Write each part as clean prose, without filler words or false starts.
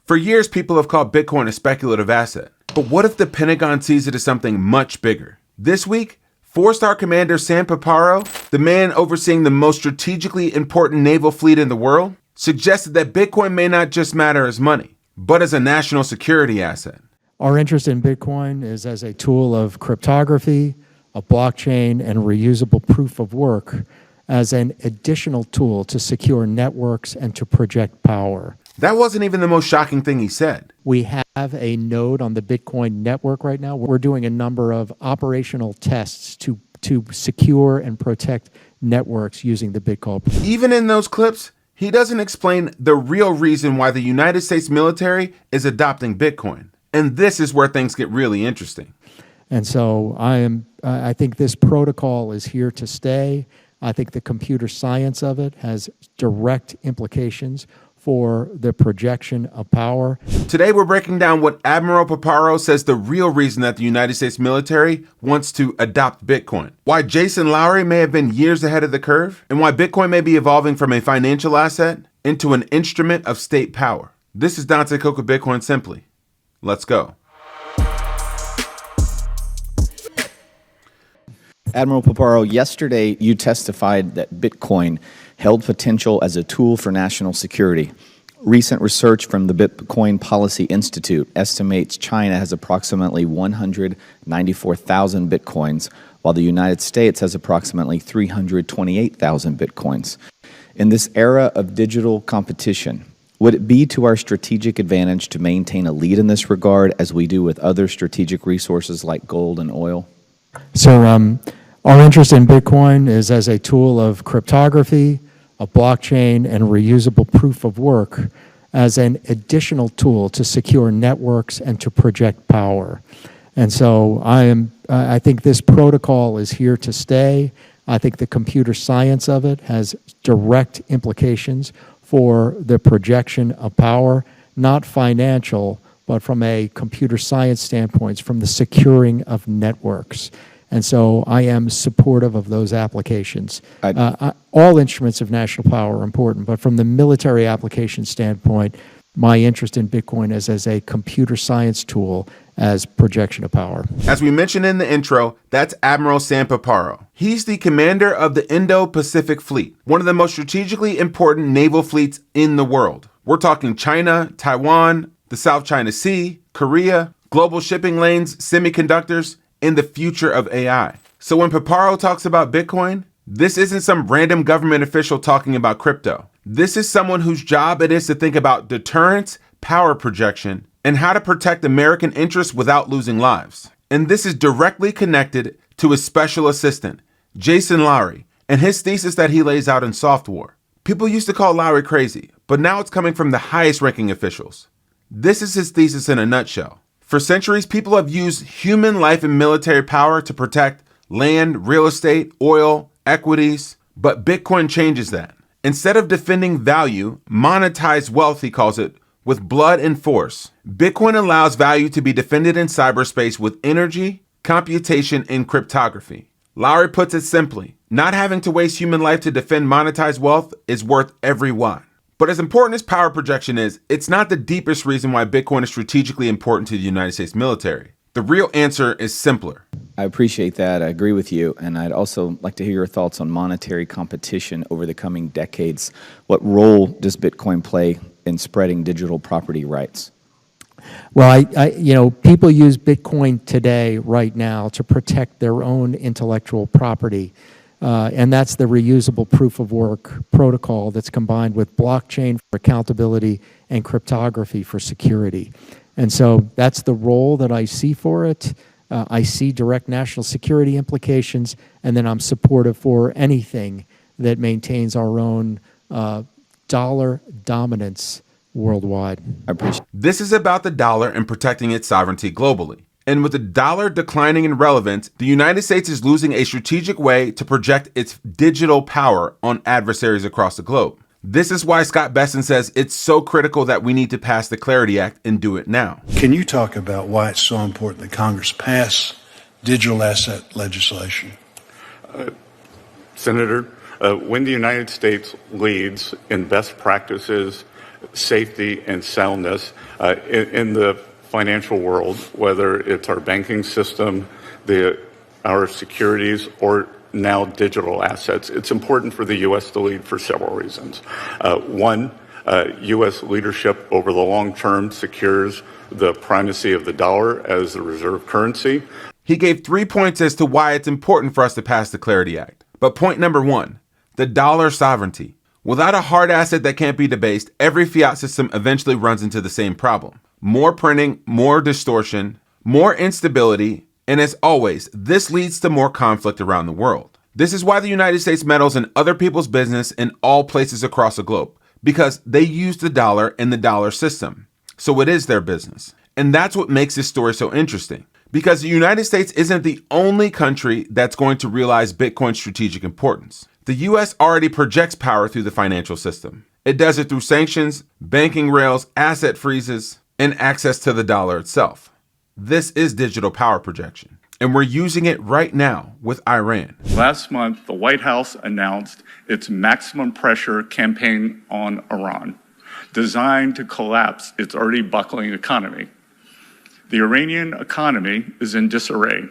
For years, people have called Bitcoin a speculative asset. But what if the Pentagon sees it as something much bigger? This week, four-star Commander Sam Paparo, the man overseeing the most strategically important naval fleet in the world, suggested that Bitcoin may not just matter as money, but as a national security asset. Our interest in Bitcoin is as a tool of cryptography, a blockchain, and reusable proof of work as an additional tool to secure networks and to project power. That wasn't even the most shocking thing he said. We have a node on the Bitcoin network right now. We're doing a number of operational tests to secure and protect networks using the Bitcoin. Even in those clips, he doesn't explain the real reason why the United States military is adopting Bitcoin. And this is where things get really interesting. And so I think this protocol is here to stay. I think the computer science of it has direct implications for the projection of power. Today, we're breaking down what Admiral Paparo says the real reason that the United States military wants to adopt Bitcoin, why Jason Lowry may have been years ahead of the curve, and why Bitcoin may be evolving from a financial asset into an instrument of state power. This is Dante Cook with Bitcoin Simply. Let's go. Admiral Paparo, yesterday you testified that Bitcoin held potential as a tool for national security. Recent research from the Bitcoin Policy Institute estimates China has approximately 194,000 Bitcoins, while the United States has approximately 328,000 Bitcoins. In this era of digital competition, would it be to our strategic advantage to maintain a lead in this regard as we do with other strategic resources like gold and oil? So our interest in Bitcoin is as a tool of cryptography, a blockchain, and reusable proof of work as an additional tool to secure networks and to project power. And so I think this protocol is here to stay. I think the computer science of it has direct implications for the projection of power, not financial, but from a computer science standpoint, from the securing of networks. And so I am supportive of those applications. All instruments of national power are important, but from the military application standpoint, my interest in Bitcoin is as a computer science tool as projection of power. As we mentioned in the intro, that's Admiral Sam Paparo. He's the commander of the Indo-Pacific Fleet, one of the most strategically important naval fleets in the world. We're talking China, Taiwan, the South China Sea, Korea, global shipping lanes, semiconductors, and the future of AI. So when Paparo talks about Bitcoin, this isn't some random government official talking about crypto. This is someone whose job it is to think about deterrence, power projection, and how to protect American interests without losing lives. And this is directly connected to his special assistant, Jason Lowry, and his thesis that he lays out in Soft War. People used to call Lowry crazy, but now it's coming from the highest ranking officials. This is his thesis in a nutshell. For centuries, people have used human life and military power to protect land, real estate, oil, equities, but Bitcoin changes that. Instead of defending value, monetized wealth, he calls it, with blood and force, Bitcoin allows value to be defended in cyberspace with energy, computation, and cryptography. Lowry puts it simply, not having to waste human life to defend monetized wealth is worth every watt. But as important as power projection is, it's not the deepest reason why Bitcoin is strategically important to the United States military. The real answer is simpler. I appreciate that. I agree with you. And I'd also like to hear your thoughts on monetary competition over the coming decades. What role does Bitcoin play in spreading digital property rights? Well, people use Bitcoin today, right now, to protect their own intellectual property. And that's the reusable proof of work protocol that's combined with blockchain for accountability and cryptography for security. And so that's the role that I see for it. I see direct national security implications, and then I'm supportive for anything that maintains our own dollar dominance worldwide. I appreciate it. This is about the dollar and protecting its sovereignty globally. And with the dollar declining in relevance, the United States is losing a strategic way to project its digital power on adversaries across the globe. This is why Scott Besson says it's so critical that we need to pass the Clarity Act and do it now. Can you talk about why it's so important that Congress pass digital asset legislation? Senator, when the United States leads in best practices safety and soundness in the financial world, whether it's our banking system, our securities, or now digital assets. It's important for the U.S. to lead for several reasons. One, U.S. leadership over the long term secures the primacy of the dollar as the reserve currency. He gave 3 points as to why it's important for us to pass the Clarity Act. But point number 1, the dollar sovereignty. Without a hard asset that can't be debased, every fiat system eventually runs into the same problem. More printing, more distortion, more instability, and as always, this leads to more conflict around the world. This is why the United States meddles in other people's business in all places across the globe, because they use the dollar and the dollar system. So it is their business. And that's what makes this story so interesting, because the United States isn't the only country that's going to realize Bitcoin's strategic importance. The US already projects power through the financial system. It does it through sanctions, banking rails, asset freezes, and access to the dollar itself. This is digital power projection, and we're using it right now with Iran. Last month, the White House announced its maximum pressure campaign on Iran, designed to collapse its already buckling economy. The Iranian economy is in disarray.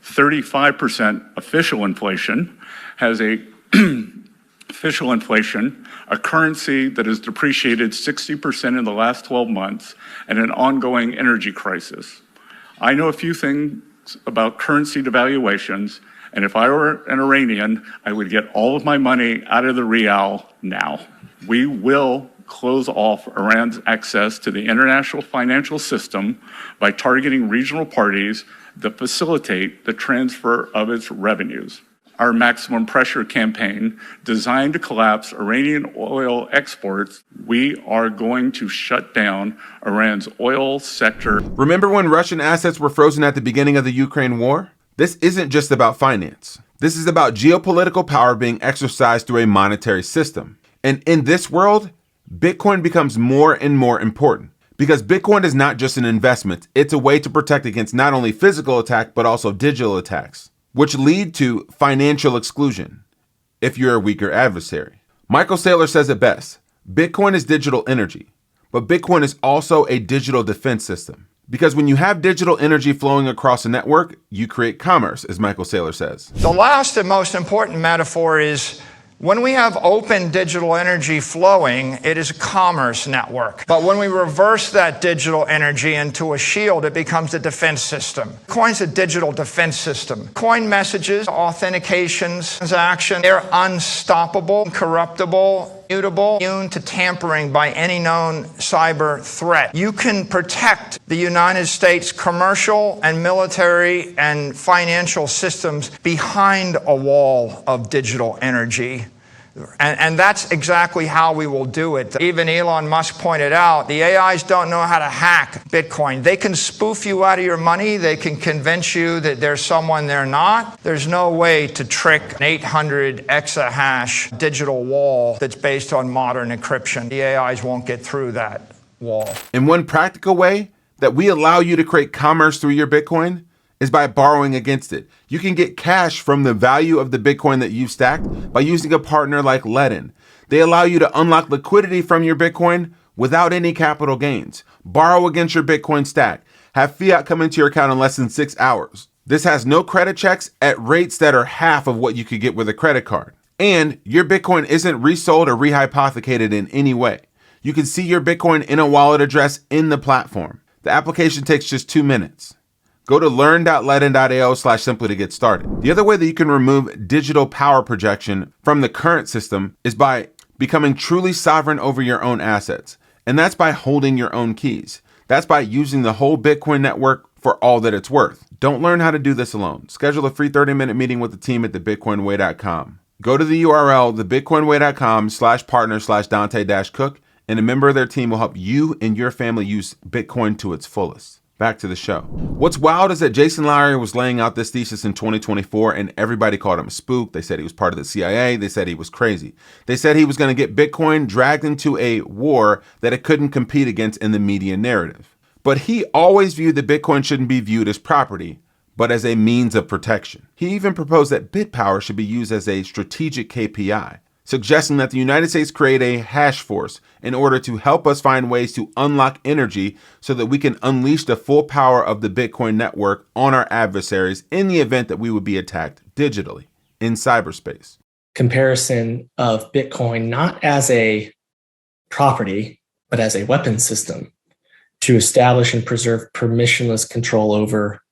35% official inflation has official inflation, a currency that has depreciated 60% in the last 12 months, and an ongoing energy crisis. I know a few things about currency devaluations, and if I were an Iranian, I would get all of my money out of the rial now. We will close off Iran's access to the international financial system by targeting regional parties that facilitate the transfer of its revenues. Our maximum pressure campaign, designed to collapse Iranian oil exports, we are going to shut down Iran's oil sector. Remember when Russian assets were frozen at the beginning of the Ukraine war? This isn't just about finance. This is about geopolitical power being exercised through a monetary system. And in this world, Bitcoin becomes more and more important, because Bitcoin is not just an investment. It's a way to protect against not only physical attack, but also digital attacks, which lead to financial exclusion if you're a weaker adversary. Michael Saylor says it best: Bitcoin is digital energy, but Bitcoin is also a digital defense system. Because when you have digital energy flowing across a network, you create commerce, as Michael Saylor says. The last and most important metaphor is when we have open digital energy flowing, it is a commerce network. But when we reverse that digital energy into a shield, it becomes a defense system. Coin's a digital defense system. Coin messages, authentications, transactions, they're unstoppable, corruptible, mutable, immune to tampering by any known cyber threat. You can protect the United States commercial and military and financial systems behind a wall of digital energy. And that's exactly how we will do it. Even Elon Musk pointed out, the AIs don't know how to hack Bitcoin. They can spoof you out of your money. They can convince you that there's someone they're not. There's no way to trick an 800 exahash digital wall that's based on modern encryption. The AIs won't get through that wall. And one practical way that we allow you to create commerce through your Bitcoin is by borrowing against it. You can get cash from the value of the Bitcoin that you've stacked by using a partner like Ledn. They allow you to unlock liquidity from your Bitcoin without any capital gains. Borrow against your Bitcoin stack. Have fiat come into your account in less than 6 hours. This has no credit checks at rates that are half of what you could get with a credit card. And your Bitcoin isn't resold or rehypothecated in any way. You can see your Bitcoin in a wallet address in the platform. The application takes just 2 minutes. Go to learn.ledn.io/simply to get started. The other way that you can remove digital power projection from the current system is by becoming truly sovereign over your own assets. And that's by holding your own keys. That's by using the whole Bitcoin network for all that it's worth. Don't learn how to do this alone. Schedule a free 30-minute meeting with the team at thebitcoinway.com. Go to the URL, thebitcoinway.com/partner/Dante-Cook, and a member of their team will help you and your family use Bitcoin to its fullest. Back to the show. What's wild is that Jason Lowry was laying out this thesis in 2024 and everybody called him a spook. They said he was part of the CIA. They said he was crazy. They said he was going to get Bitcoin dragged into a war that it couldn't compete against in the media narrative. But he always viewed that Bitcoin shouldn't be viewed as property, but as a means of protection. He even proposed that bit power should be used as a strategic KPI. suggesting that the United States create a hash force in order to help us find ways to unlock energy so that we can unleash the full power of the Bitcoin network on our adversaries in the event that we would be attacked digitally in cyberspace. Comparison of Bitcoin not as a property, but as a weapon system to establish and preserve permissionless control over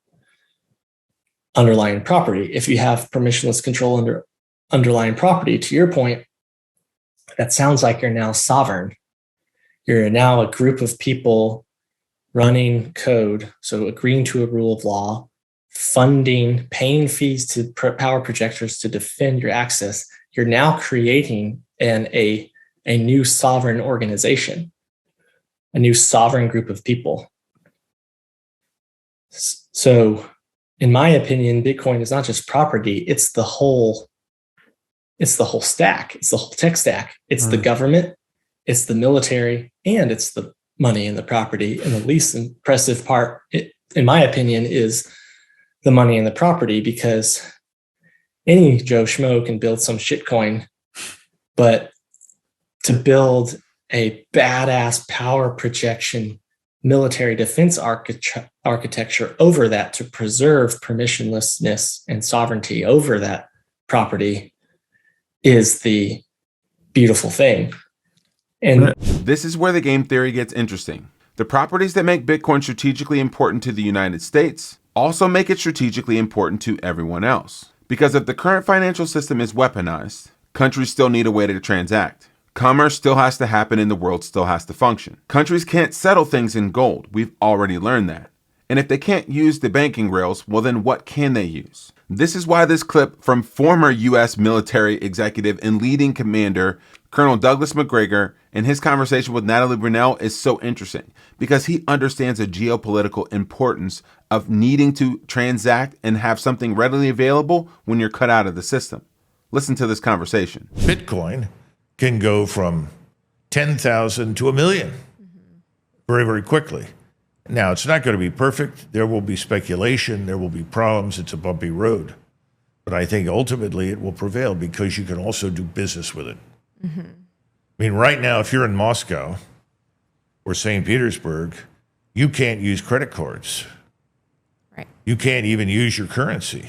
underlying property. If you have permissionless control under underlying property, to your point, that sounds like you're now sovereign. You're now a group of people running code, so agreeing to a rule of law, funding, paying fees to power projectors to defend your access. You're now creating a new sovereign organization, a new sovereign group of people. So, in my opinion, Bitcoin is not just property, it's the whole stack. It's the whole tech stack. It's the government, it's the military, and it's the money and the property. And the least impressive part, in my opinion, is the money and the property, because any Joe Schmo can build some shitcoin, but to build a badass power projection military defense architecture over that to preserve permissionlessness and sovereignty over that property is the beautiful thing. And this is where the game theory gets interesting. The properties that make Bitcoin strategically important to the United States also make it strategically important to everyone else. Because if the current financial system is weaponized, countries still need a way to transact. Commerce still has to happen and the world still has to function. Countries can't settle things in gold. We've already learned that. And if they can't use the banking rails, well then what can they use? This is why this clip from former U.S. military executive and leading commander, Colonel Douglas McGregor, and his conversation with Natalie Brunell is so interesting, because he understands the geopolitical importance of needing to transact and have something readily available when you're cut out of the system. Listen to this conversation. Bitcoin can go from 10,000 to 1 million very, very quickly. Now, it's not going to be perfect. There will be speculation. There will be problems. It's a bumpy road. But I think ultimately it will prevail because you can also do business with it. I mean, right now, if you're in Moscow or St. Petersburg, you can't use credit cards. Right. You can't even use your currency.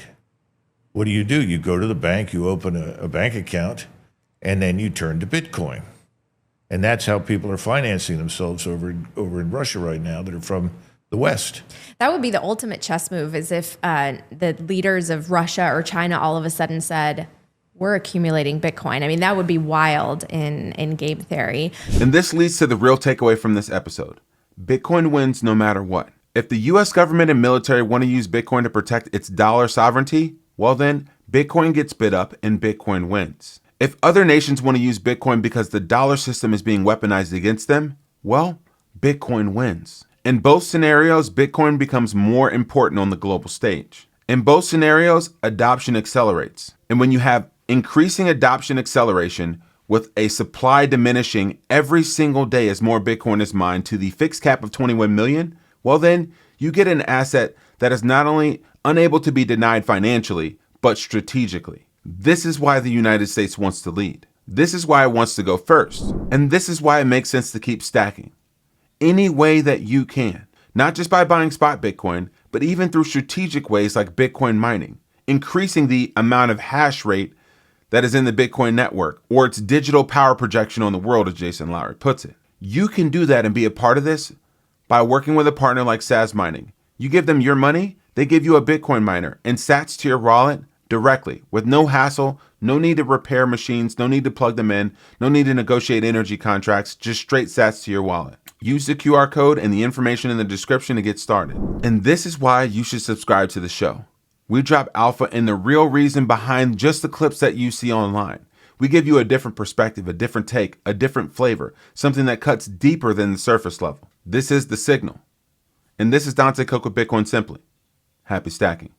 What do? You go to the bank, you open a bank account, and then you turn to Bitcoin. And that's how people are financing themselves over in Russia right now that are from the West. That would be the ultimate chess move, is if the leaders of Russia or China all of a sudden said, we're accumulating Bitcoin. I mean, that would be wild in game theory. And this leads to the real takeaway from this episode. Bitcoin wins no matter what. If the US government and military want to use Bitcoin to protect its dollar sovereignty, well then, Bitcoin gets bid up and Bitcoin wins. If other nations want to use Bitcoin because the dollar system is being weaponized against them, well, Bitcoin wins. In both scenarios, Bitcoin becomes more important on the global stage. In both scenarios, adoption accelerates. And when you have increasing adoption acceleration with a supply diminishing every single day as more Bitcoin is mined to the fixed cap of 21 million, well then, you get an asset that is not only unable to be denied financially, but strategically. This is why the United States wants to lead. This is why it wants to go first. And this is why it makes sense to keep stacking. Any way that you can, not just by buying spot Bitcoin, but even through strategic ways like Bitcoin mining, increasing the amount of hash rate that is in the Bitcoin network, or its digital power projection on the world, as Jason Lowry puts it. You can do that and be a part of this by working with a partner like Saz Mining. You give them your money, they give you a Bitcoin miner and sats to your wallet directly, with no hassle, no need to repair machines, no need to plug them in, no need to negotiate energy contracts, just straight sats to your wallet. Use the QR code and the information in the description to get started. And this is why you should subscribe to the show. We drop alpha and the real reason behind just the clips that you see online. We give you a different perspective, a different take, a different flavor, something that cuts deeper than the surface level. This is The Signal. And this is Dante Cook with Bitcoin Simply. Happy stacking.